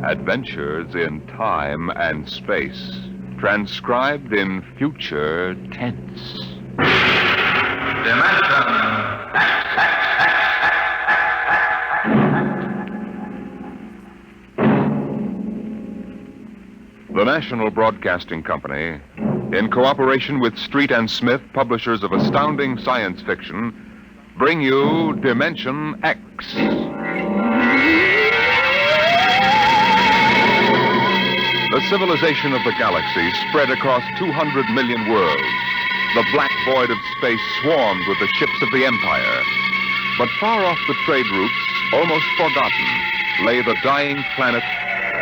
Adventures in time and space, transcribed in future tense. The National Broadcasting Company, in cooperation with Street and Smith, publishers of astounding science fiction, bring you Dimension X. The civilization of the galaxy spread across 200 million worlds. The black void of space swarmed with the ships of the Empire. But far off the trade routes, almost forgotten, lay the dying planet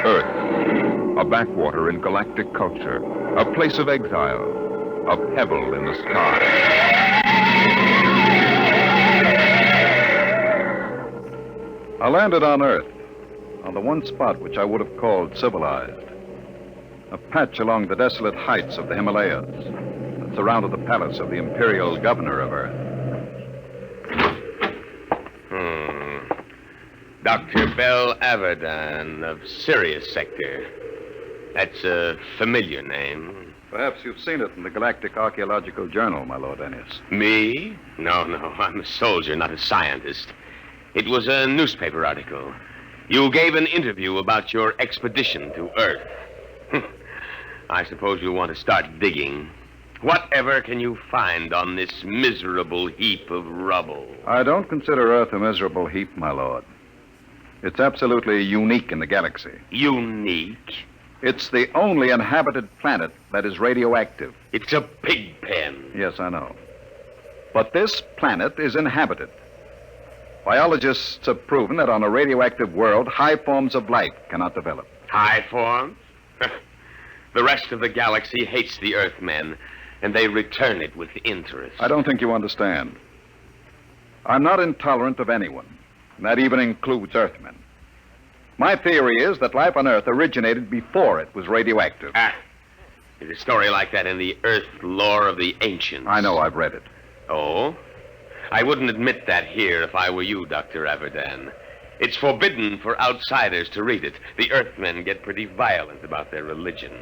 Earth, a backwater in galactic culture, a place of exile, a pebble in the sky. I landed on Earth, on the one spot which I would have called civilized. A patch along the desolate heights of the Himalayas that surrounded the palace of the imperial governor of Earth. Dr. Bell Averdan of Sirius Sector. That's a familiar name. Perhaps you've seen it in the Galactic Archaeological Journal, my Lord Ernest. Me? No, I'm a soldier, not a scientist. It was a newspaper article. You gave an interview about your expedition to Earth. I suppose you want to start digging. Whatever can you find on this miserable heap of rubble? I don't consider Earth a miserable heap, my lord. It's absolutely unique in the galaxy. Unique? It's the only inhabited planet that is radioactive. It's a pig pen. Yes, I know. But this planet is inhabited. Biologists have proven that on a radioactive world, high forms of life cannot develop. High forms? The rest of the galaxy hates the Earthmen, and they return it with interest. I don't think you understand. I'm not intolerant of anyone, and that even includes Earthmen. My theory is that life on Earth originated before it was radioactive. There's a story like that in the Earth lore of the ancients. I know, I've read it. Oh? I wouldn't admit that here if I were you, Dr. Averdan. It's forbidden for outsiders to read it. The Earthmen get pretty violent about their religion.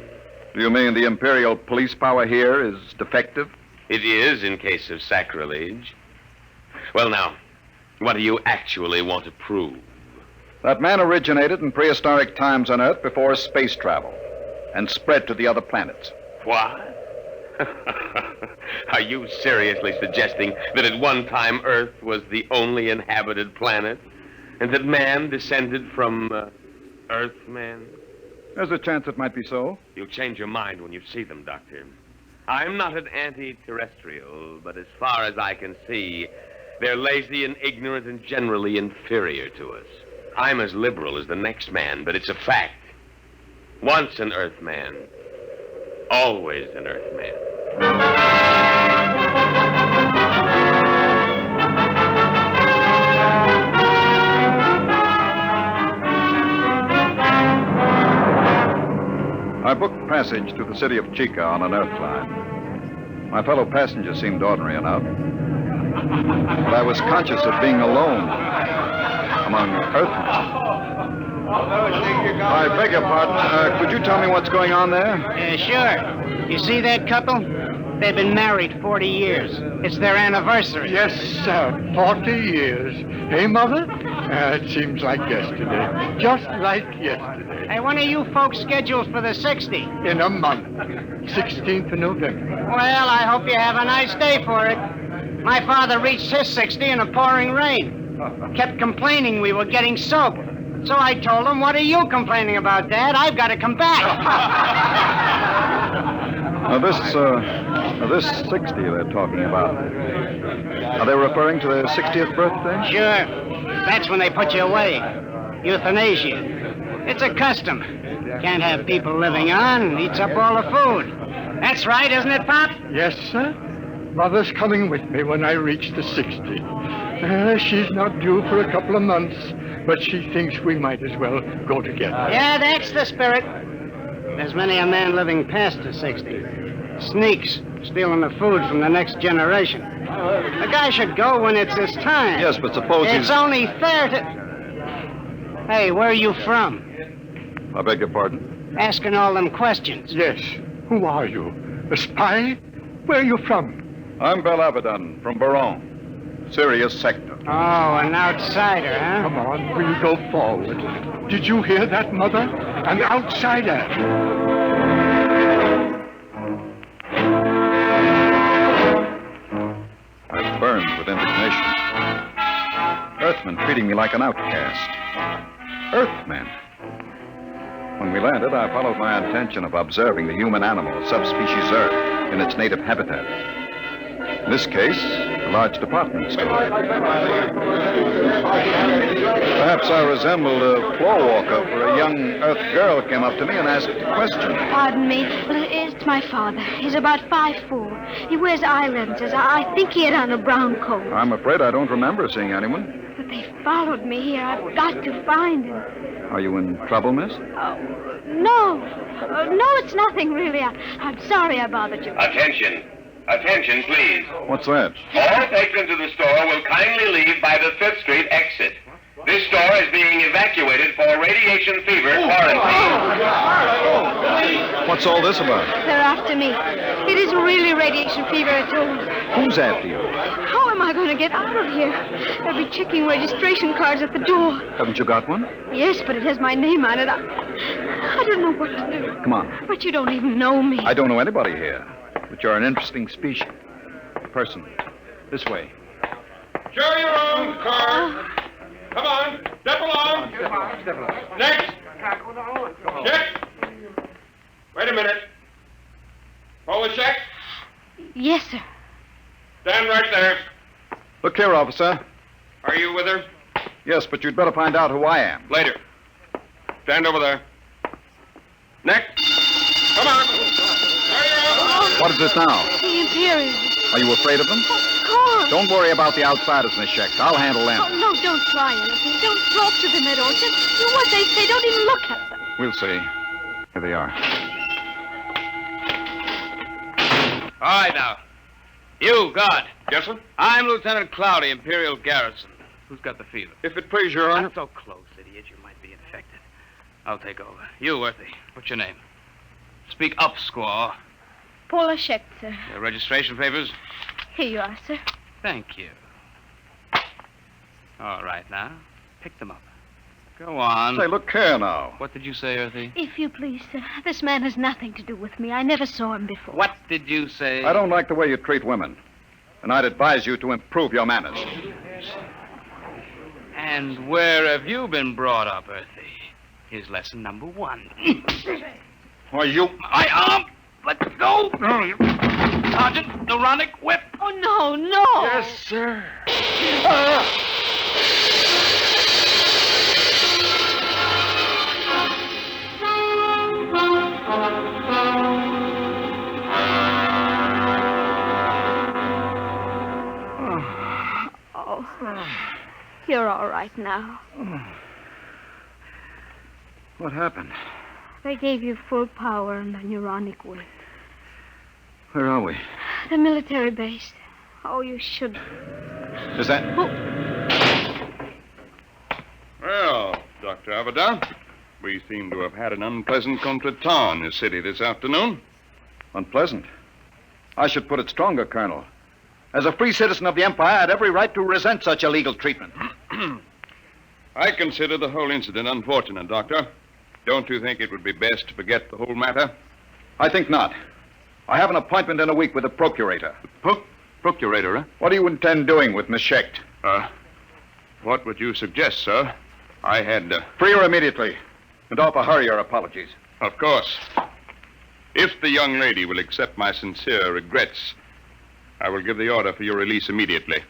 Do you mean the imperial police power here is defective? It is in case of sacrilege. Well, now, what do you actually want to prove? That man originated in prehistoric times on Earth before space travel and spread to the other planets. What? Are you seriously suggesting that at one time Earth was the only inhabited planet and that man descended from Earthmen? There's a chance it might be so. You'll change your mind when you see them, Doctor. I'm not an anti-terrestrial, but as far as I can see, they're lazy and ignorant and generally inferior to us. I'm as liberal as the next man, but it's a fact. Once an Earthman, always an Earthman. I booked passage to the city of Chica on an Earth line. My fellow passengers seemed ordinary enough, but I was conscious of being alone among Earthmen. I beg your pardon. Could you tell me what's going on there? Sure. You see that couple? They've been married 40 years. It's their anniversary. Yes, sir. 40 years. Hey, Mother? It seems like yesterday. Just like yesterday. Hey, when are you folks scheduled for the 60? In a month. 16th of November. Well, I hope you have a nice day for it. My father reached his 60 in a pouring rain. Kept complaining we were getting soaked. So I told him, what are you complaining about, Dad? I've got to come back. This 60 they're talking about, are they referring to their 60th birthday? Sure. That's when they put you away. Euthanasia. It's a custom. Can't have people living on. Eats up all the food. That's right, isn't it, Pop? Yes, sir. Mother's coming with me when I reach the 60. She's not due for a couple of months, but she thinks we might as well go together. Yeah, that's the spirit. There's many a man living past the 60. Sneaks, stealing the food from the next generation. A guy should go when it's his time. Yes, but suppose It's only fair to... Hey, where are you from? I beg your pardon? Asking all them questions. Yes. Who are you? A spy? Where are you from? I'm Bel Abaddon from Baron, Sirius Sector. Oh, an outsider, huh? Come on, we'll go forward. Did you hear that, Mother? An outsider. I burned with indignation. Earthmen treating me like an outcast. Earthmen. When we landed, I followed my intention of observing the human animal, subspecies Earth, in its native habitat. In this case, a large department store. Perhaps I resembled a floor walker, for a young Earth girl came up to me and asked a question. Pardon me. Well, it's my father. He's about 5'4". He wears eye lenses. I think he had on a brown coat. I'm afraid I don't remember seeing anyone. But they followed me here. I've got to find him. Are you in trouble, miss? No. No, it's nothing, really. I'm sorry I bothered you. Attention. Attention, please. What's that? All patrons of the store will kindly leave by the 5th Street exit. This store is being evacuated for radiation fever quarantine. What's all this about? They're after me. It isn't really radiation fever at all. Who's after you? How am I going to get out of here? They'll be checking registration cards at the door. Haven't you got one? Yes, but it has my name on it. I don't know what to do. Come on. But you don't even know me. I don't know anybody here, but you're an interesting species. Person. This way. Show your own car. Come on, step along. Next. Check. Wait a minute. Pull the check. Yes, sir. Stand right there. Look here, officer. Are you with her? Yes, but you'd better find out who I am. Later. Stand over there. Next. Come on. Hurry up. What is it now? The Imperial. Are you afraid of them? Of course. Don't worry about the outsiders, Miss Schecht. I'll handle them. Oh, no, don't try anything. Don't talk to them at all. Just do what they say. Don't even look at them. We'll see. Here they are. All right, now. You, guard. Yes, sir? I'm Lieutenant Cloudy, Imperial Garrison. Who's got the fever? If it please your honor. Not so close, idiot. You might be infected. I'll take over. You, Worthy. What's your name? Speak up, squaw. Paula Schecht, sir. Your registration papers? Here you are, sir. Thank you. All right, now. Pick them up. Go on. Say, look here now. What did you say, Earthy? If you please, sir. This man has nothing to do with me. I never saw him before. What did you say? I don't like the way you treat women, and I'd advise you to improve your manners. And where have you been brought up, Earthy? Here's lesson number 1. Why, you... My arm! Let go! Sergeant, neuronic whip! Oh, no, no! Yes, sir. Oh, you're all right now. What happened? They gave you full power and a neuronic whip. Where are we? The military base. Oh, you should... Is that... Well, Dr. Abaddon, we seem to have had an unpleasant contretemps in this city this afternoon. Unpleasant. I should put it stronger, Colonel. As a free citizen of the Empire, I had every right to resent such illegal treatment. I consider the whole incident unfortunate, Doctor. Don't you think it would be best to forget the whole matter? I think not. I have an appointment in a week with the procurator. Procurator, huh? What do you intend doing with Miss Schecht? What would you suggest, sir? I had... Free her immediately, and offer her your apologies. Of course. If the young lady will accept my sincere regrets, I will give the order for your release immediately.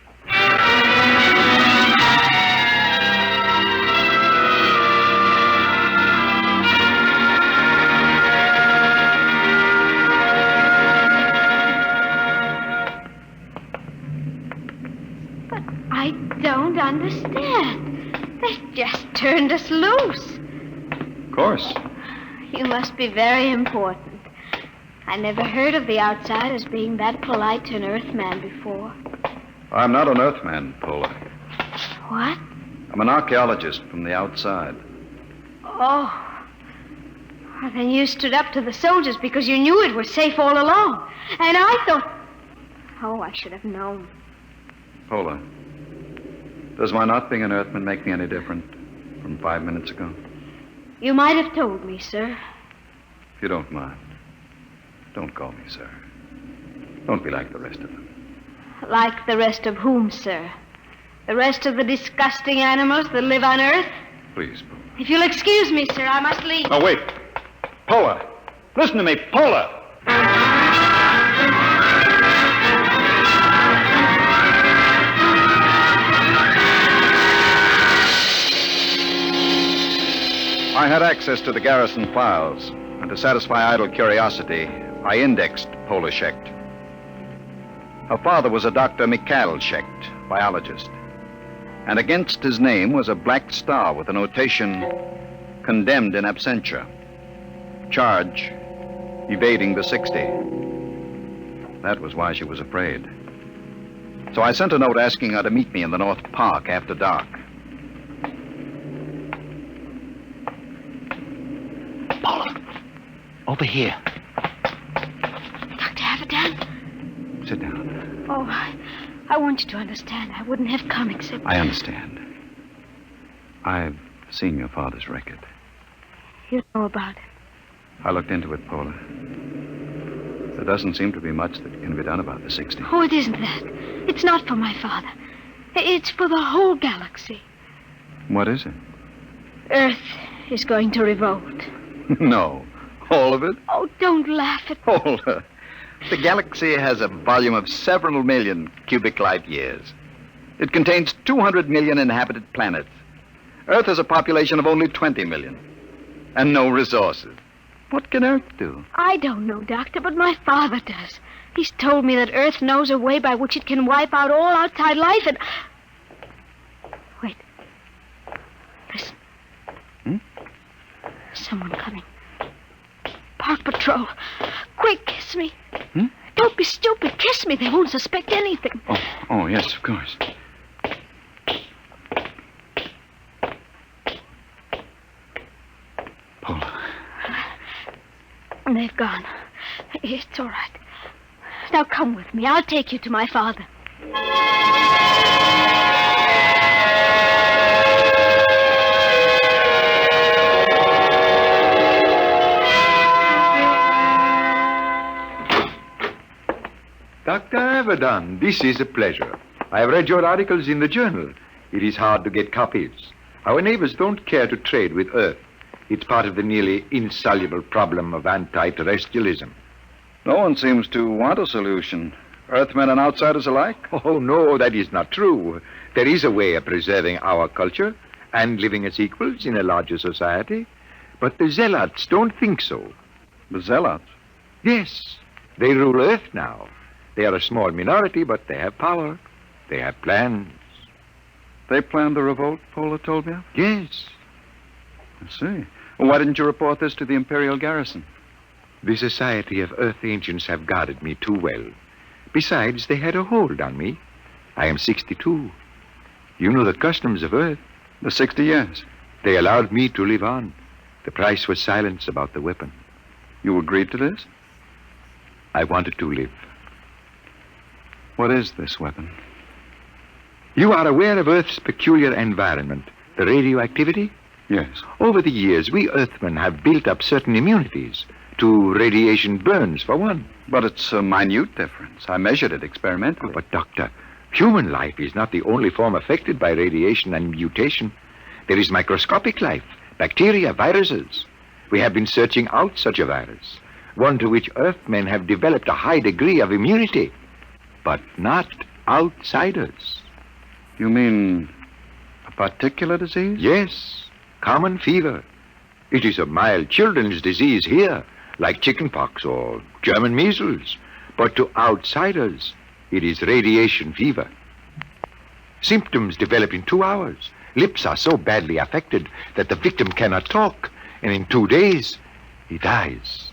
I don't understand. They just turned us loose. Of course. You must be very important. I never heard of the outsiders being that polite to an Earthman before. I'm not an Earthman, Paula. What? I'm an archaeologist from the outside. Oh, Well, then you stood up to the soldiers because you knew it was safe all along. And I thought... Oh, I should have known. Paula, does my not being an Earthman make me any different from 5 minutes ago? You might have told me, sir. If you don't mind, don't call me sir. Don't be like the rest of them. Like the rest of whom, sir? The rest of the disgusting animals that live on Earth? Please, Paula. If you'll excuse me, sir, I must leave. Oh, wait. Paula, listen to me, Paula. I had access to the garrison files, and to satisfy idle curiosity, I indexed Paula Schecht. Her father was a Dr. Mikhail Schecht, biologist. And against his name was a black star with a notation, condemned in absentia. Charge, evading the 60. That was why she was afraid. So I sent a note asking her to meet me in the North Park after dark. Paula, over here. Dr. Haverdan? Sit down. Oh, I want you to understand. I wouldn't have come except... I understand. I've seen your father's record. You know about it. I looked into it, Paula. There doesn't seem to be much that can be done about the 60. Oh, it isn't that. It's not for my father. It's for the whole galaxy. What is it? Earth is going to revolt. No. All of it? Oh, don't laugh at me. Paula. The galaxy has a volume of several million cubic light years. It contains 200 million inhabited planets. Earth has a population of only 20 million. And no resources. What can Earth do? I don't know, Doctor, but my father does. He's told me that Earth knows a way by which it can wipe out all outside life and... Wait. Listen. Someone coming. Park Patrol. Quick, kiss me. Don't be stupid. Kiss me. They won't suspect anything. Oh, yes, of course. Paula. They've gone. It's all right. Now come with me. I'll take you to my father. Dr. Haverdan, this is a pleasure. I have read your articles in the journal. It is hard to get copies. Our neighbors don't care to trade with Earth. It's part of the nearly insoluble problem of anti-terrestrialism. No one seems to want a solution. Earthmen and outsiders alike? Oh, no, that is not true. There is a way of preserving our culture and living as equals in a larger society. But the zealots don't think so. The zealots? Yes. They rule Earth now. They are a small minority, but they have power. They have plans. They planned the revolt, Paula told me? Yes. I see. Well, why didn't you report this to the Imperial garrison? The Society of Earth Ancients have guarded me too well. Besides, they had a hold on me. I am 62. You know the customs of Earth. The 60 years. They allowed me to live on. The price was silence about the weapon. You agreed to this? I wanted to live. What is this weapon? You are aware of Earth's peculiar environment, the radioactivity? Yes. Over the years, we Earthmen have built up certain immunities to radiation burns, for one. But it's a minute difference. I measured it experimentally. But, Doctor, human life is not the only form affected by radiation and mutation. There is microscopic life, bacteria, viruses. We have been searching out such a virus, one to which Earthmen have developed a high degree of immunity, but not outsiders. You mean a particular disease? Yes, common fever. It is a mild children's disease here, like chickenpox or German measles. But to outsiders, it is radiation fever. Symptoms develop in 2 hours. Lips are so badly affected that the victim cannot talk, and in 2 days, he dies.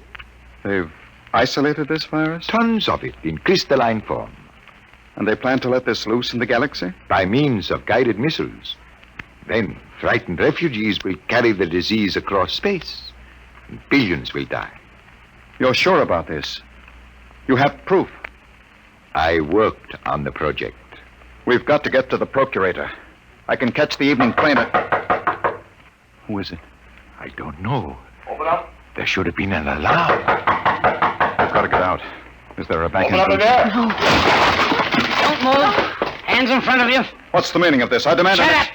They've isolated this virus? Tons of it in crystalline form. And they plan to let this loose in the galaxy? By means of guided missiles. Then frightened refugees will carry the disease across space. Billions will die. You're sure about this? You have proof? I worked on the project. We've got to get to the procurator. I can catch the evening train at... Who is it? I don't know. Open up. There should have been an alarm. We've got to get out. Is there a back Open up in entrance? there. No. Don't move. Hands in front of you. What's the meaning of this? I demand... Shut up.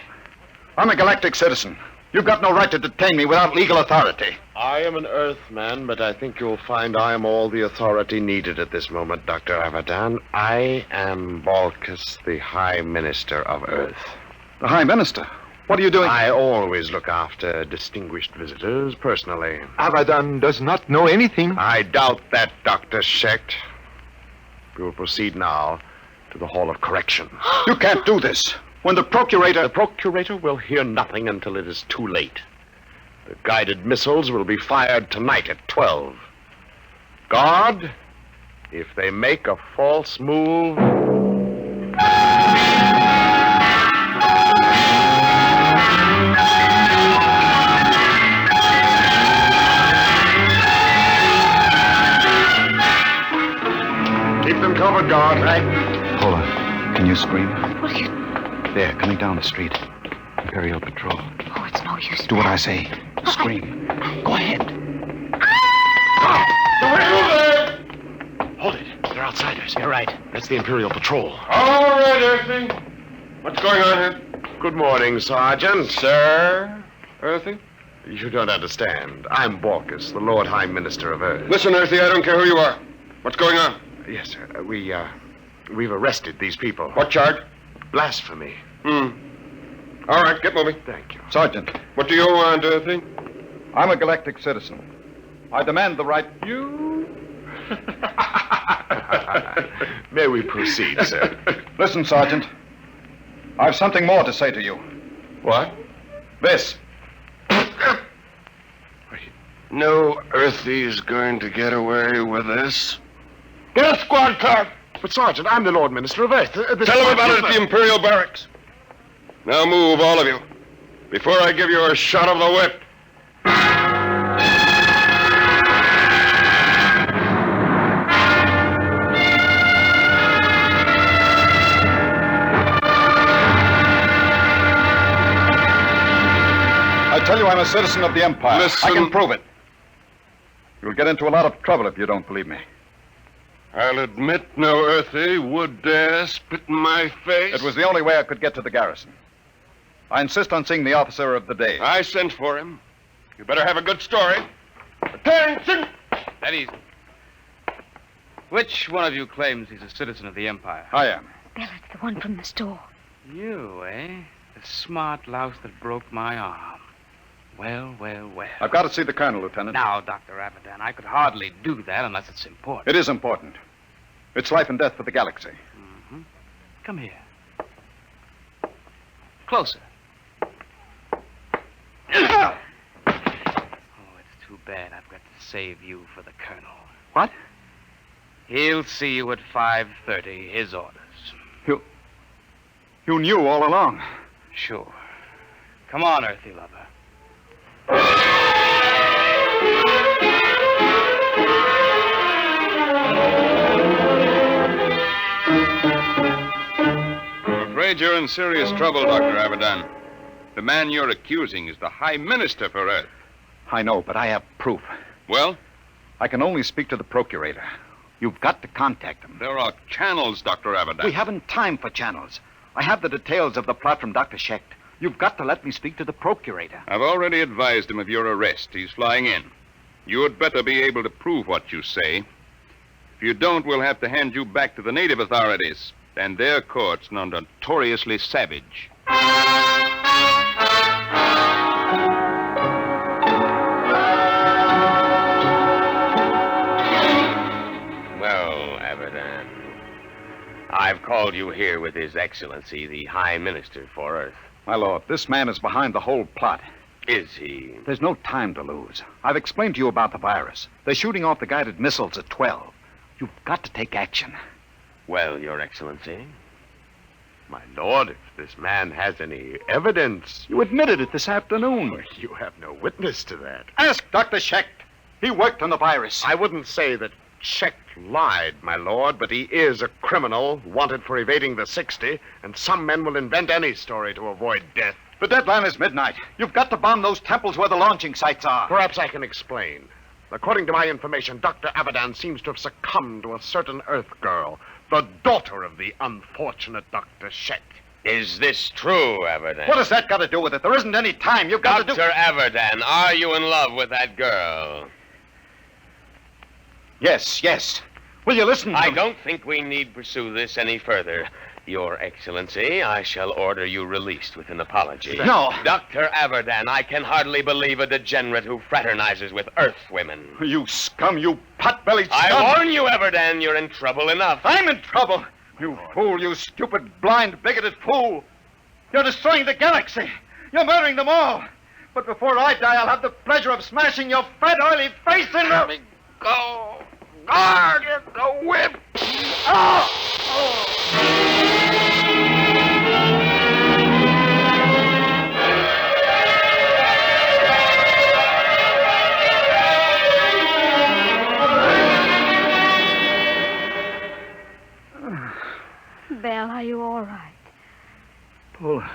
I'm a galactic citizen. You've got no right to detain me without legal authority. I am an Earthman, but I think you'll find I am all the authority needed at this moment, Dr. Abadan. I am Balkus, the High Minister of Earth. The High Minister? What are you doing? I always look after distinguished visitors personally. Abadan does not know anything. I doubt that, Dr. Schecht. We will proceed now to the Hall of Correction. You can't do this. When the procurator... The procurator will hear nothing until it is too late. The guided missiles will be fired tonight at 12. Guard, if they make a false move... Keep them covered, guard. Right. Hold on. Can you scream? What are you... There, coming down the street. Imperial Patrol. Oh, it's no use. Do what I say. Scream. Go ahead. Hold it. They're outsiders. You're right. That's the Imperial Patrol. All right, Earthy. What's going on here? Good morning, Sergeant. Sir? Earthy? You don't understand. I'm Balkus, the Lord High Minister of Earth. Listen, Earthy, I don't care who you are. What's going on? Yes, sir. We've arrested these people. What charge? Blasphemy. All right, get moving. Thank you. Sergeant, What do you want, Earthy? I'm a galactic citizen. I demand the right... You? May we proceed, sir? Listen, Sergeant. I've something more to say to you. What? This. No Earthy's going to get away with this. Get a squad car. But, Sergeant, I'm the Lord Minister of Earth. Tell them about it at the Imperial Barracks. Now move, all of you, before I give you a shot of the whip. I tell you I'm a citizen of the Empire. Listen. I can prove it. You'll get into a lot of trouble if you don't believe me. I'll admit no Earthy would dare spit in my face. It was the only way I could get to the garrison. I insist on seeing the officer of the day. I sent for him. You better have a good story. Attention! That easy. Which one of you claims he's a citizen of the Empire? I am. Bellett's the one from the store. You, eh? The smart louse that broke my arm. Well, well, well. I've got to see the colonel, Lieutenant. Now, Dr. Abadan, I could hardly do that unless it's important. It is important. It's life and death for the galaxy. Mm-hmm. Come here. Closer. Oh, it's too bad I've got to save you for the colonel. What? He'll see you at 5:30, his orders. You knew all along. Sure. Come on, Earthy lover. I'm afraid you're in serious trouble, Dr. Abadan. The man you're accusing is the High Minister for Earth. I know, but I have proof. Well, I can only speak to the procurator. You've got to contact him. there are channels, Dr. Abadan. We haven't time for channels. I have the details of the plot from Dr. Schecht. You've got to let me speak to the procurator. I've already advised him of your arrest. He's flying in. You'd better be able to prove what you say. If you don't, we'll have to hand you back to the native authorities and their courts, notoriously savage. Well, Abadan, I've called you here with His Excellency, the High Minister for Earth. My lord, this man is behind the whole plot. Is he? There's no time to lose. I've explained to you about the virus. They're shooting off the guided missiles at 12. You've got to take action. Well, Your Excellency. My lord, if this man has any evidence... You admitted it this afternoon. You have no witness to that. Ask Dr. Schecht. He worked on the virus. I wouldn't say that Chet lied, my lord, but he is a criminal wanted for evading the 60, and some men will invent any story to avoid death. The deadline is midnight. You've got to bomb those temples where the launching sites are. Perhaps I can explain. According to my information, Dr. Abadan seems to have succumbed to a certain Earth girl, the daughter of the unfortunate Dr. Chet. Is this true, Abadan? What has that got to do with it? There isn't any time. You've got to do... Dr. Abadan, are you in love with that girl? Yes. Will you listen to I me? don't think we need pursue this any further. Your Excellency, I shall order you released with an apology. No. Dr. Abadan, I can hardly believe a degenerate who fraternizes with Earth women. You scum, you pot-bellied scum. I warn you, Abadan, you're in trouble enough. I'm in trouble. You fool, you stupid, blind, bigoted fool. You're destroying the galaxy. You're murdering them all. But before I die, I'll have the pleasure of smashing your fat, oily face in... Let me go. Guard the whip. Belle, are you all right? Paula.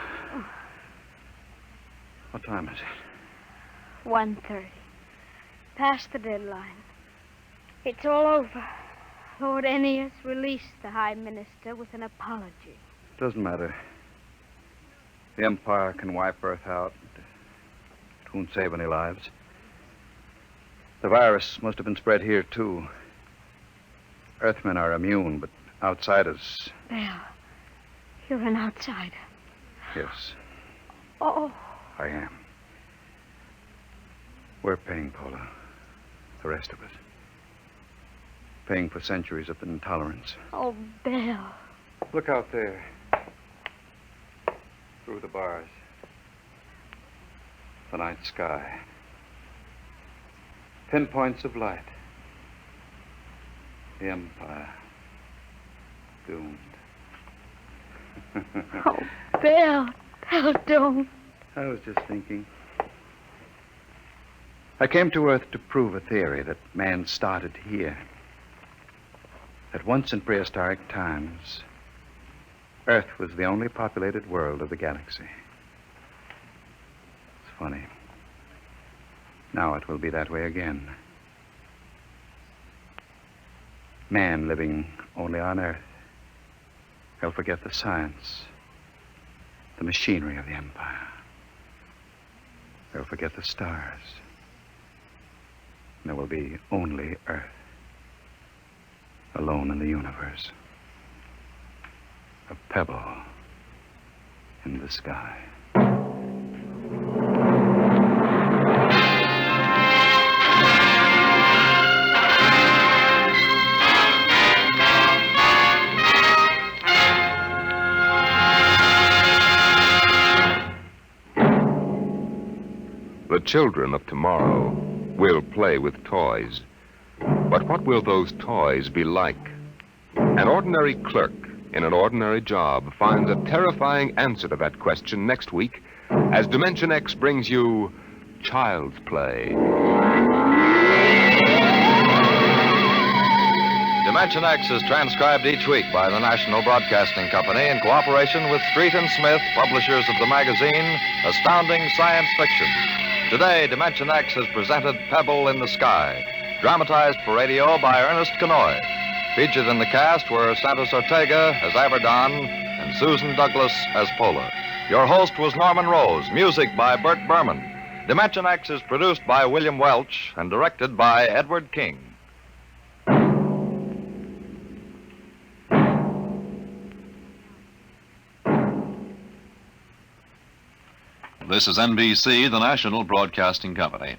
What time is it? 1:30. Past the deadline. It's all over. Lord Ennius released the High Minister with an apology. Doesn't matter. The Empire can wipe Earth out. It won't save any lives. The virus must have been spread here, too. Earthmen are immune, but outsiders... Belle, you're an outsider. Yes, Oh, I am. We're paying, Paula. The rest of us. Paying for centuries of intolerance. oh, Belle. Look out there. Through the bars. The night sky. Pinpoints of light. The Empire. Doomed. Oh, Belle. Belle, don't. I was just thinking. I came to Earth to prove a theory that man started here. That once in prehistoric times, Earth was the only populated world of the galaxy. It's funny. Now it will be that way again. Man living only on Earth. He'll forget the science, the machinery of the Empire. He'll forget the stars. And there will be only Earth. Alone in the universe. A pebble in the sky. The children of tomorrow will play with toys. But what will those toys be like? An ordinary clerk in an ordinary job finds a terrifying answer to that question next week as Dimension X brings you Child's Play. Dimension X is transcribed each week by the National Broadcasting Company in cooperation with Street and Smith, publishers of the magazine Astounding Science Fiction. Today, Dimension X has presented Pebble in the Sky, dramatized for radio by Ernest Kinoy. Featured in the cast were Santos Ortega as Abadan and Susan Douglas as Pola. Your host was Norman Rose, music by Burt Berman. Dimension X is produced by William Welch and directed by Edward King. This is NBC, the National Broadcasting Company.